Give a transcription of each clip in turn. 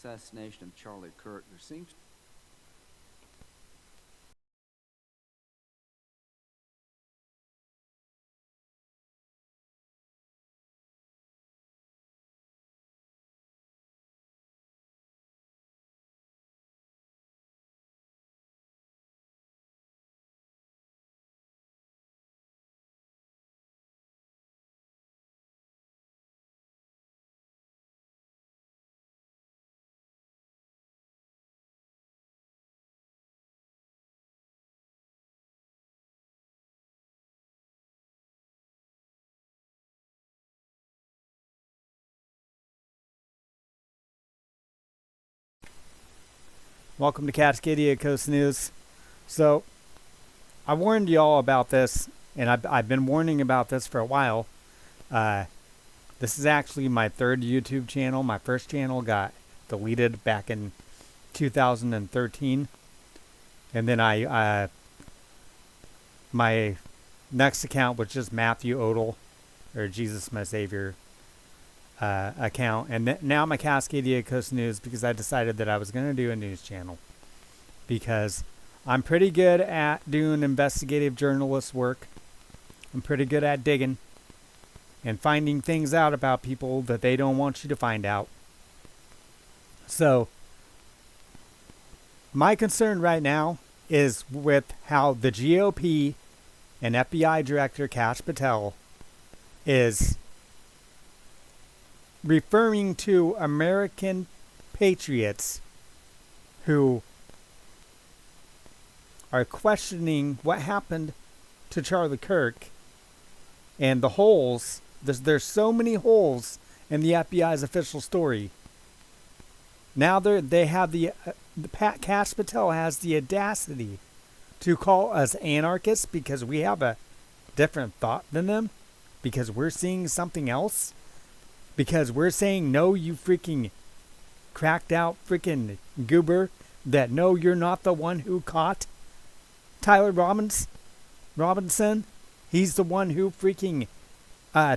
assassination of Charlie Kirk, there seems Welcome to Cascadia-coast-news. So, I warned y'all about this, and I've been warning about this for a while. This is actually my third YouTube channel. My first channel got deleted back in 2013. And then my next account was just Matthew Odell, or Jesus My Savior account, and now my Cascadia-coast-news, because I decided that I was going to do a news channel because I'm pretty good at doing investigative journalist work. I'm pretty good at digging and finding things out about people that they don't want you to find out. So my concern right now is with how the GOP and FBI Director Kash Patel is referring to American patriots who are questioning what happened to Charlie Kirk and the holes. There's so many holes in the FBI's official story. Now they have Kash Patel has the audacity to call us anarchists because we have a different thought than them, because we're seeing something else. Because we're saying, no, you freaking cracked out freaking goober, that no, you're not the one who caught Tyler Robinson. He's the one who freaking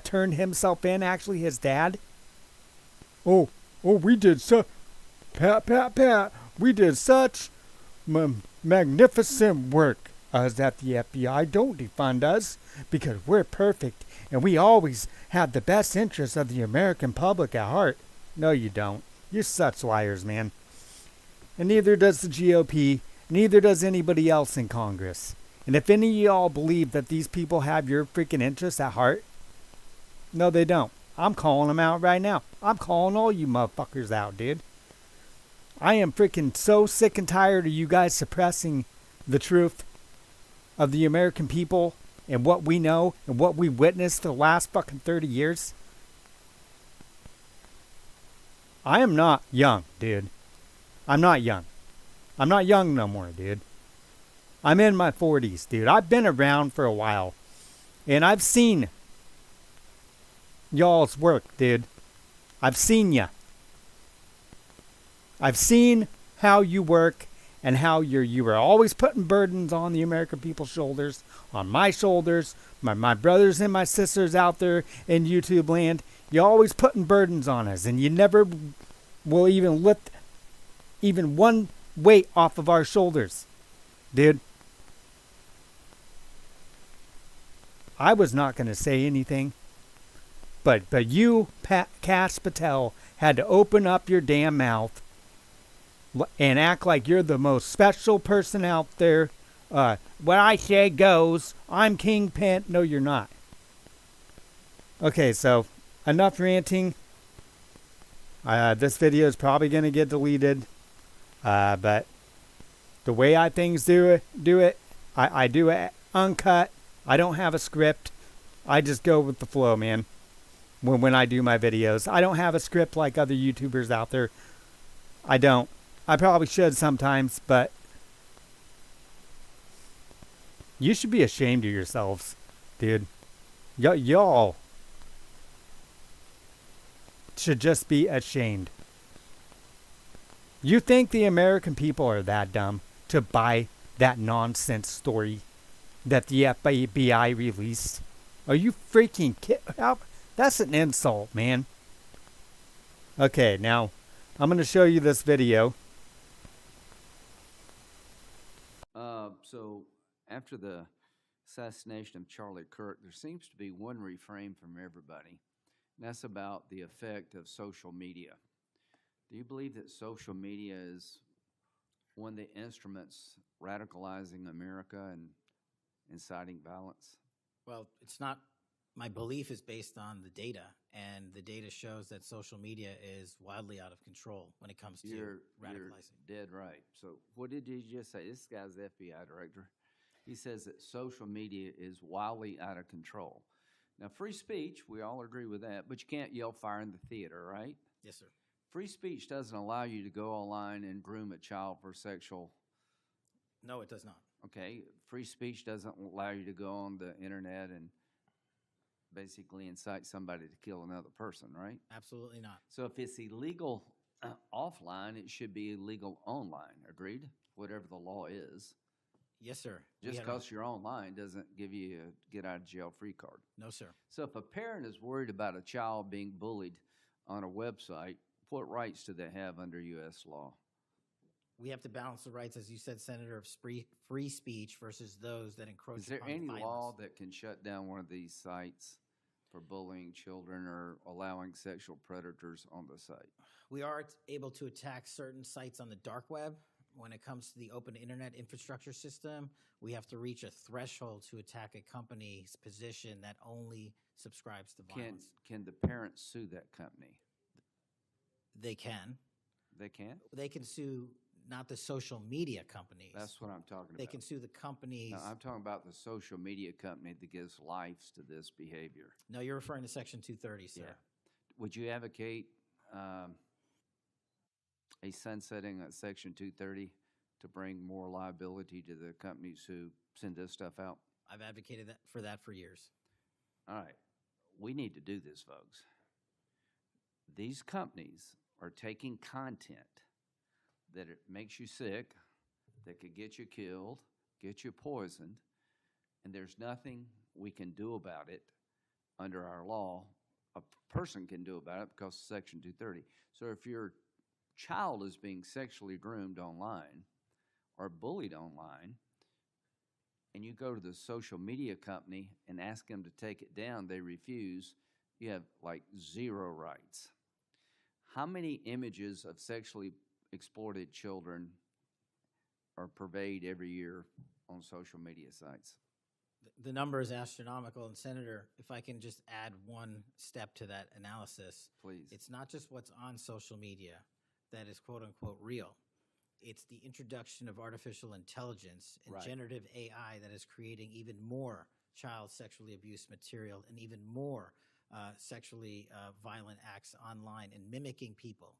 turned himself in, actually his dad. Oh, we did pat. We did such magnificent work as at the FBI. Don't defund us because we're perfect and we always have the best interests of the American public at heart. No, you don't. You're such liars, man. And neither does the GOP. Neither does anybody else in Congress. And if any of y'all believe that these people have your freaking interests at heart, no, they don't. I'm calling them out right now. I'm calling all you motherfuckers out, dude. I am freaking so sick and tired of you guys suppressing the truth of the American people and what we know and what we witnessed for the last fucking 30 years. I am not young, dude. I'm not young. I'm not young no more, dude. I'm in my 40s, dude. I've been around for a while. And I've seen y'all's work, dude. I've seen ya. I've seen how you work and how you were always putting burdens on the American people's shoulders, on my shoulders, my brothers and my sisters out there in YouTube land. You're always putting burdens on us, and you never will even lift even one weight off of our shoulders, dude. I was not going to say anything, but you, Kash Patel, had to open up your damn mouth and act like you're the most special person out there. What I say goes. I'm Kingpin. No, you're not. Okay, so enough ranting. This video is probably going to get deleted. But the way I do it, I do it uncut. I don't have a script. I just go with the flow, man. When I do my videos, I don't have a script like other YouTubers out there. I don't. I probably should sometimes, but you should be ashamed of yourselves, dude. Y'all should just be ashamed. You think the American people are that dumb to buy that nonsense story that the FBI released? Are you freaking kidding? That's an insult, man. Okay, now I'm going to show you this video. So after the assassination of Charlie Kirk, there seems to be one refrain from everybody, and that's about the effect of social media. Do you believe that social media is one of the instruments radicalizing America and inciting violence? Well, it's not. My belief is based on the data, and the data shows that social media is wildly out of control when it comes to You're radicalizing. dead right. So what did you just say? This guy's the FBI director. He says that social media is wildly out of control. Now, free speech, we all agree with that, but you can't yell fire in the theater, right? Yes, sir. Free speech doesn't allow you to go online and groom a child for sexual. No, it does not. Okay, free speech doesn't allow you to go on the internet and basically incite somebody to kill another person, right? Absolutely not. So if it's illegal offline, it should be illegal online. Agreed? Whatever the law is. Yes, sir. Just because you're online doesn't give you a get out of jail free card. No, sir. So if a parent is worried about a child being bullied on a website, what rights do they have under U.S. law? We have to balance the rights, as you said, Senator, of free speech versus those that encroach Is there upon any violence. law that can shut down one of these sites for bullying children or allowing sexual predators on the site? We are able to attack certain sites on the dark web. When it comes to the open internet infrastructure system, we have to reach a threshold to attack a company's position that only subscribes to violence. Can the parents sue that company? They can. They can? They can sue not the social media companies. That's what I'm talking They about. can sue the companies. No, I'm talking about the social media company that gives lives to this behavior. No, you're referring to Section 230, sir. Yeah. Would you advocate a sunsetting of Section 230 to bring more liability to the companies who send this stuff out? I've advocated for that for years. All right. We need to do this, folks. These companies are taking content that it makes you sick, that could get you killed, get you poisoned, and there's nothing we can do about it under our law. A person can do about it because of Section 230. So if your child is being sexually groomed online or bullied online, and you go to the social media company and ask them to take it down, they refuse, you have like zero rights. How many images of sexually exploited children are purveyed every year on social media sites? The number is astronomical. And Senator, if I can just add one step to that analysis. Please. It's not just what's on social media that is quote unquote real. It's the introduction of artificial intelligence and Right. generative AI that is creating even more child sexually abused material and even more sexually violent acts online and mimicking people.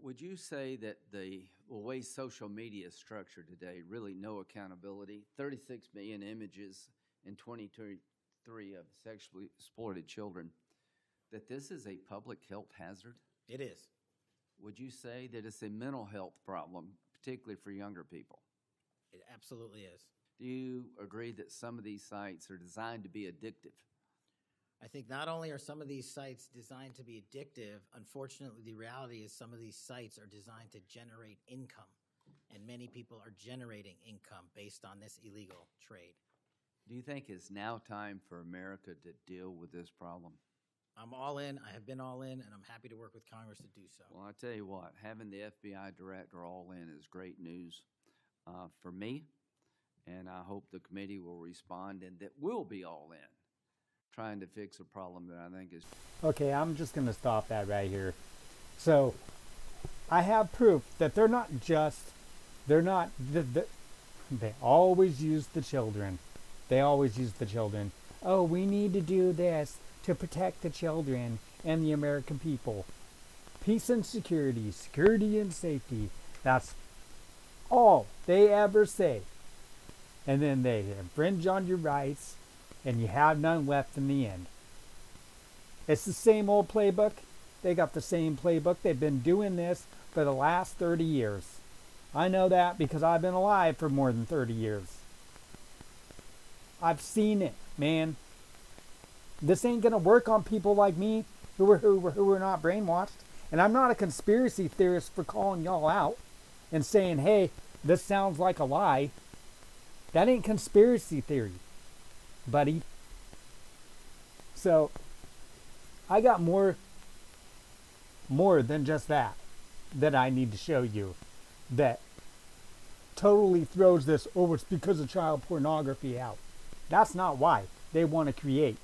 Would you say that the way social media is structured today, really no accountability, 36 million images in 2023 of sexually exploited children, that this is a public health hazard? It is. Would you say that it's a mental health problem, particularly for younger people? It absolutely is. Do you agree that some of these sites are designed to be addictive? I think not only are some of these sites designed to be addictive, unfortunately, the reality is some of these sites are designed to generate income, and many people are generating income based on this illegal trade. Do you think it's now time for America to deal with this problem? I'm all in. I have been all in, and I'm happy to work with Congress to do so. Well, I tell you what, having the FBI director all in is great news for me, and I hope the committee will respond and that we'll be all in, trying to fix a problem that I think is... Okay, I'm just going to stop that right here. So, I have proof that they always use the children. They always use the children. Oh, we need to do this to protect the children and the American people. Peace and security, security and safety. That's all they ever say. And then they infringe on your rights, and you have none left in the end. It's the same old playbook. They got the same playbook. They've been doing this for the last 30 years. I know that because I've been alive for more than 30 years. I've seen it, man. This ain't gonna work on people like me who are not brainwashed. And I'm not a conspiracy theorist for calling y'all out and saying, hey, this sounds like a lie. That ain't conspiracy theory, buddy. So I got more than just that I need to show you that totally throws this, oh, it's because of child pornography out. That's not why they want to create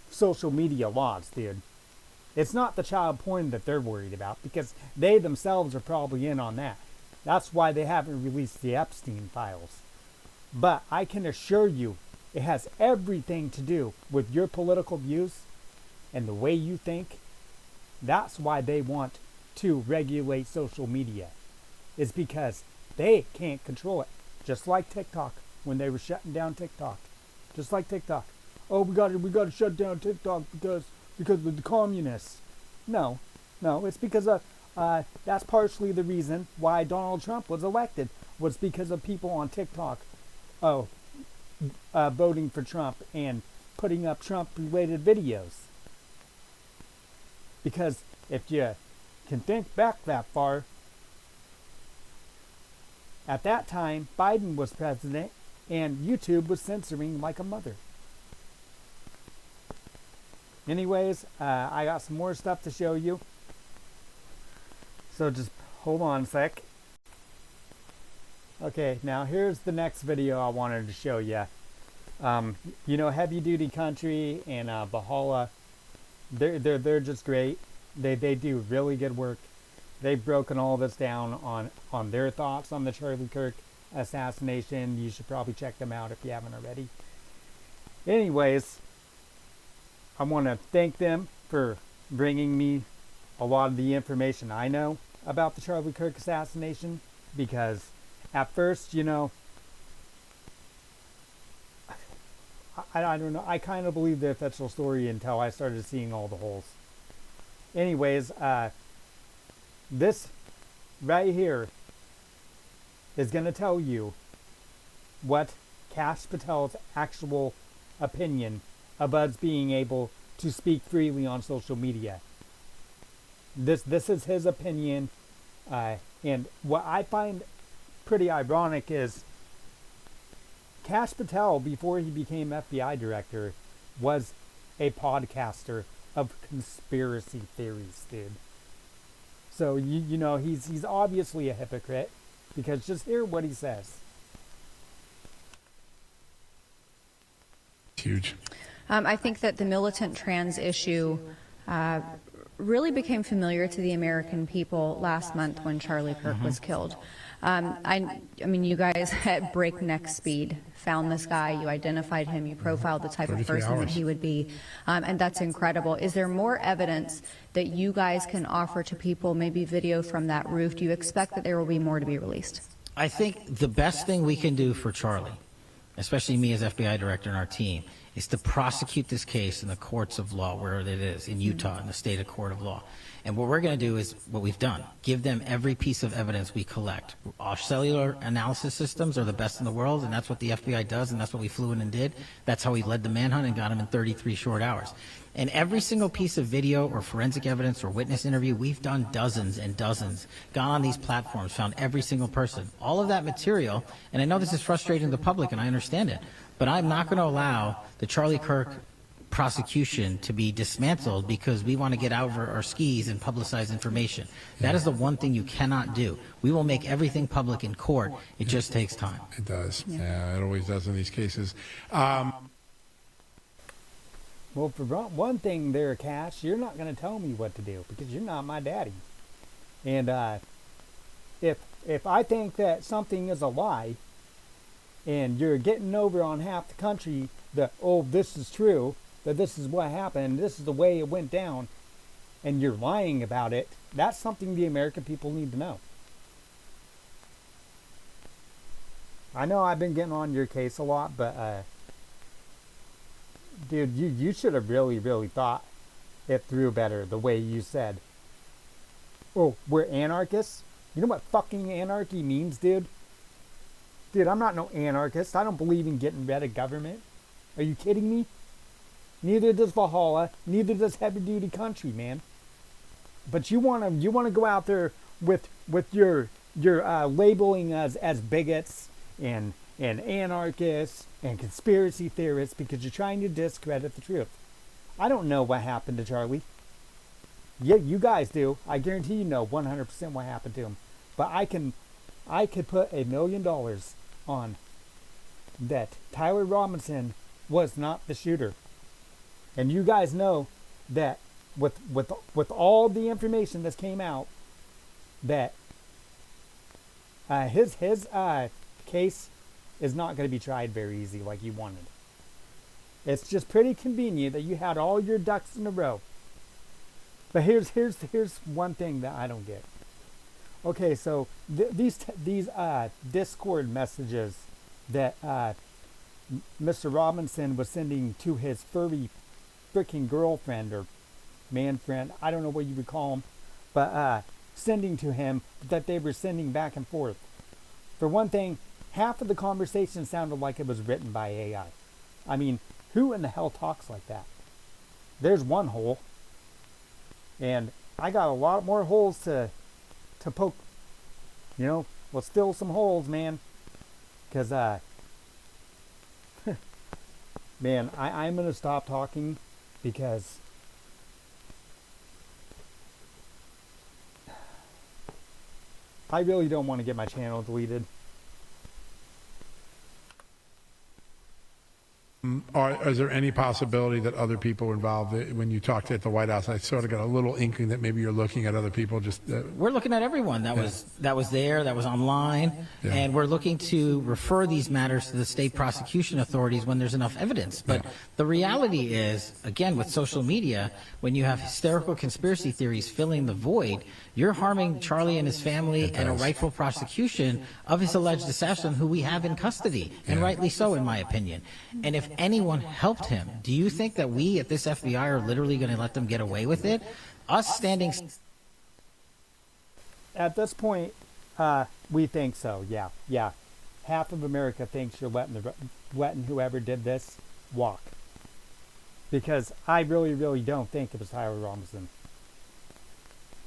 social media laws, dude. It's not the child porn that they're worried about, because they themselves are probably in on that. That's why they haven't released the Epstein files. But I can assure you, it has everything to do with your political views and the way you think. That's why they want to regulate social media. Is because they can't control it. Just like TikTok, when they were shutting down TikTok. Just like TikTok. Oh, we got to shut down TikTok because of the communists. No, it's because of that's partially the reason why Donald Trump was elected, was because of people on TikTok voting for Trump and putting up Trump-related videos. Because if you can think back that far, at that time, Biden was president and YouTube was censoring like a mother. Anyways, I got some more stuff to show you. So just hold on a sec. Okay, now here's the next video I wanted to show you. You know, Heavy Duty Country and Valhalla, they're just great. They do really good work. They've broken all this down on their thoughts on the Charlie Kirk assassination. You should probably check them out if you haven't already. Anyways, I want to thank them for bringing me a lot of the information I know about the Charlie Kirk assassination, because at first, you know, I don't know, I kind of believed the official story until I started seeing all the holes. Anyways, this right here is going to tell you what Kash Patel's actual opinion of us being able to speak freely on social media. This is his opinion, and what I find pretty ironic is Kash Patel, before he became FBI director, was a podcaster of conspiracy theories, dude. So you know he's obviously a hypocrite, because just hear what he says. Huge. I think that the militant trans issue really became familiar to the American people last month when Charlie Kirk was killed. I mean, you guys at breakneck speed found this guy, you identified him, you profiled the type of person that he would be, and that's incredible. Is there more evidence that you guys can offer to people, maybe video from that roof? Do you expect that there will be more to be released? I think the best thing we can do for Charlie, especially me as FBI director and our team, is to prosecute this case in the courts of law, where it is, in Utah, in the state of court of law. And what we're going to do is what we've done. Give them every piece of evidence we collect. Our cellular analysis systems are the best in the world, and that's what the FBI does, and that's what we flew in and did. That's how we led the manhunt and got him in 33 short hours. And every single piece of video or forensic evidence or witness interview, we've done dozens and dozens, gone on these platforms, found every single person. All of that material, and I know this is frustrating to the public, and I understand it, but I'm not going to allow the Charlie Kirk prosecution to be dismantled because we want to get out over our skis and publicize information. That is the one thing you cannot do. We will make everything public in court. It just takes time. It does. Yeah, it always does in these cases. Well, for one thing there, Cash, you're not going to tell me what to do, because you're not my daddy. And if I think that something is a lie, and you're getting over on half the country that, oh, this is true, that this is what happened, this is the way it went down, and you're lying about it, that's something the American people need to know. I know I've been getting on your case a lot, but dude, you should have really thought it through better, the way you said, oh, we're anarchists? You know what fucking anarchy means, dude? Dude, I'm not no anarchist. I don't believe in getting rid of government. Are you kidding me? Neither does Valhalla. Neither does Heavy Duty Country, man. but you want to go out there with your labeling us as bigots and anarchists and conspiracy theorists because you're trying to discredit the truth. I don't know what happened to Charlie. Yeah, you guys do. I guarantee you know 100% what happened to him. But I could put $1 million on that Tyler Robinson was not the shooter. And you guys know that with all the information that came out, that his case is not going to be tried very easy like you wanted. It's just pretty convenient that you had all your ducks in a row. But here's one thing that I don't get. Okay, so these Discord messages that Mr. Robinson was sending to his furry freaking girlfriend or man friend, I don't know what you would call him, but sending to him, that they were sending back and forth. For one thing, half of the conversation sounded like it was written by AI. I mean, who in the hell talks like that? There's one hole. And I got a lot more holes to poke. You know, let's fill some holes, man. Because, man, I'm going to stop talking because I really don't want to get my channel deleted. Is there any possibility that other people were involved when you talked at the White House? I sort of got a little inkling that maybe you're looking at other people. We're looking at everyone that was there, that was online, and we're looking to refer these matters to the state prosecution authorities when there's enough evidence. But the reality is, again, with social media, when you have hysterical conspiracy theories filling the void, you're harming Charlie and his family and a rightful prosecution of his alleged assassin, who we have in custody, and rightly so, in my opinion. And if anyone helped him, do you think that we at this FBI are literally going to let them get away with it? Us standing... At this point, we think so, yeah. Half of America thinks you're letting whoever did this walk. Because I really, really don't think it was Tyler Robinson.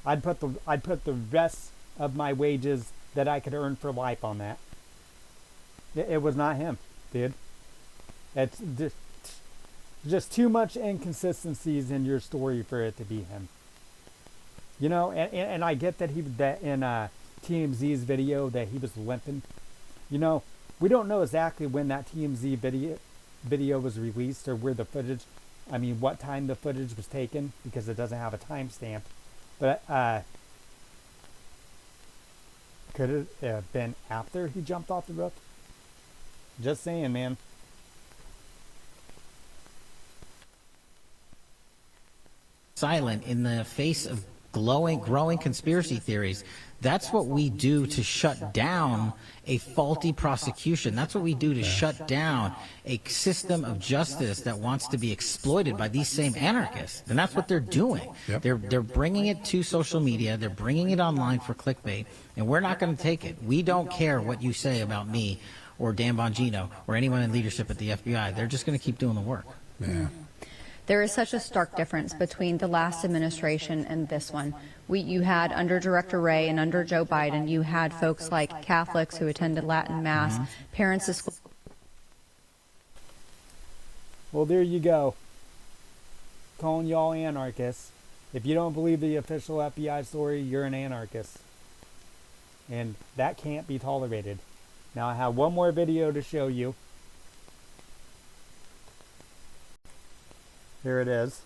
I'd put the rest of my wages that I could earn for life on that. It was not him, dude. It's just too much inconsistencies in your story for it to be him. You know, and I get that that in TMZ's video that he was limping. You know, we don't know exactly when that TMZ video was released or where the footage, I mean, what time the footage was taken, because it doesn't have a timestamp. But could it have been after he jumped off the roof? Just saying, man. Silent in the face of growing conspiracy theories. That's what we do to shut down a faulty prosecution. That's what we do to shut down a system of justice that wants to be exploited by these same anarchists. And that's what they're doing. Yep. They're bringing it to social media. They're bringing it online for clickbait. And we're not going to take it. We don't care what you say about me or Dan Bongino or anyone in leadership at the FBI. They're just going to keep doing the work. Yeah. There is such a stark difference between the last administration and this one. You had under Director Wray and under Joe Biden, you had folks like Catholics who attended Latin Mass, parents of school. Well, there you go. Calling y'all anarchists. If you don't believe the official FBI story, you're an anarchist. And that can't be tolerated. Now I have one more video to show you. Here it is.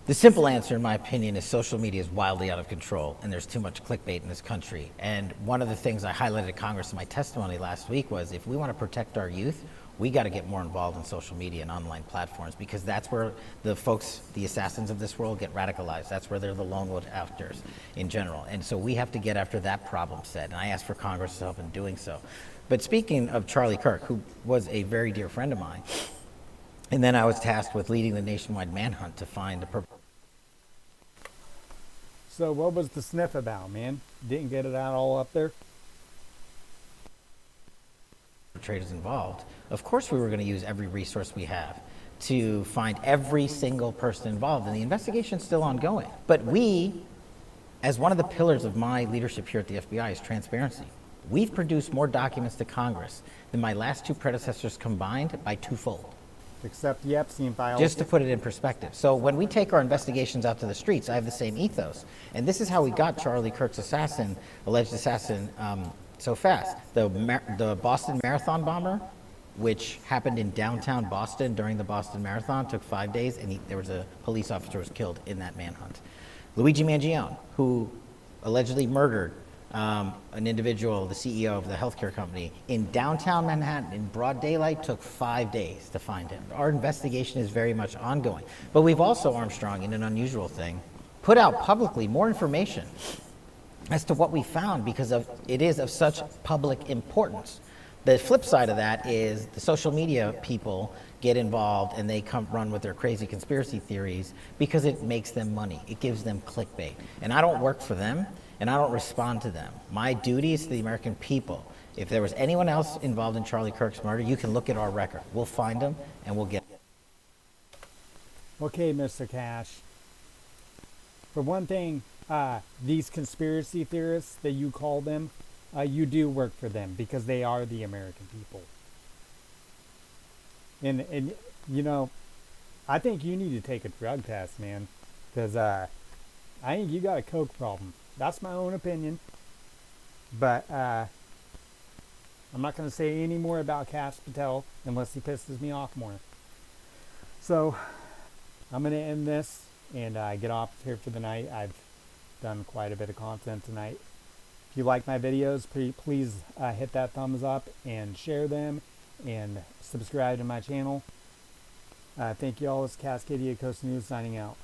The simple answer, in my opinion, is social media is wildly out of control, and there's too much clickbait in this country. And one of the things I highlighted at Congress in my testimony last week was, if we want to protect our youth, we got to get more involved in social media and online platforms, because that's where the folks, the assassins of this world, get radicalized. That's where they're the lone wolf actors in general. And so we have to get after that problem set, and I asked for Congress to help in doing so. But speaking of Charlie Kirk, who was a very dear friend of mine, and then I was tasked with leading the nationwide manhunt to find the So what was the sniff about, man? Didn't get it out all up there? perpetrators involved. Of course we were going to use every resource we have to find every single person involved, and the investigation's still ongoing. But we, as one of the pillars of my leadership here at the FBI, is transparency. We've produced more documents to Congress than my last two predecessors combined by twofold. Except the Epstein files. Just to put it in perspective. So when we take our investigations out to the streets, I have the same ethos. And this is how we got Charlie Kirk's assassin, alleged assassin, so fast. The Boston Marathon bomber, which happened in downtown Boston during the Boston Marathon, took 5 days, and there was a police officer who was killed in that manhunt. Luigi Mangione, who allegedly murdered an individual, the CEO of the healthcare company, in downtown Manhattan in broad daylight, took 5 days to find him. Our investigation is very much ongoing. But we've also, Armstrong, in an unusual thing, put out publicly more information as to what we found because it is of such public importance. The flip side of that is the social media people get involved and they come run with their crazy conspiracy theories because it makes them money. It gives them clickbait. And I don't work for them, and I don't respond to them. My duty is to the American people. If there was anyone else involved in Charlie Kirk's murder, you can look at our record. We'll find them, and we'll get them. Okay, Mr. Cash. For one thing, these conspiracy theorists that you call them, you do work for them because they are the American people. And you know, I think you need to take a drug test, man, because I think you got a coke problem. That's my own opinion, but I'm not going to say any more about Cash Patel unless he pisses me off more. So I'm going to end this and get off here for the night. I've done quite a bit of content tonight. If you like my videos, please hit that thumbs up and share them and subscribe to my channel. Thank you all. It's Cascadia Coast News signing out.